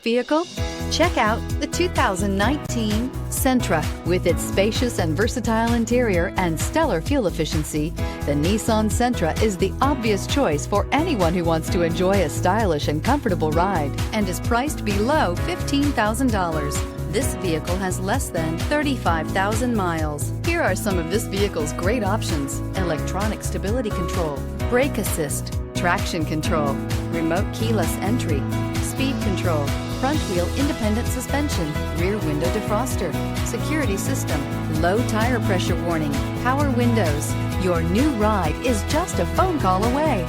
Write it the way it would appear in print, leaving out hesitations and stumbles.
Vehicle? Check out the 2019 Sentra. With its spacious and versatile interior and stellar fuel efficiency, the Nissan Sentra is the obvious choice for anyone who wants to enjoy a stylish and comfortable ride and is priced below $15,000. This vehicle has less than 35,000 miles. Here are some of this vehicle's great options: electronic stability control, brake assist, traction control, remote keyless entry, speed control, front wheel independent suspension, rear window defroster, security system, low tire pressure warning, power windows. Your new ride is just a phone call away.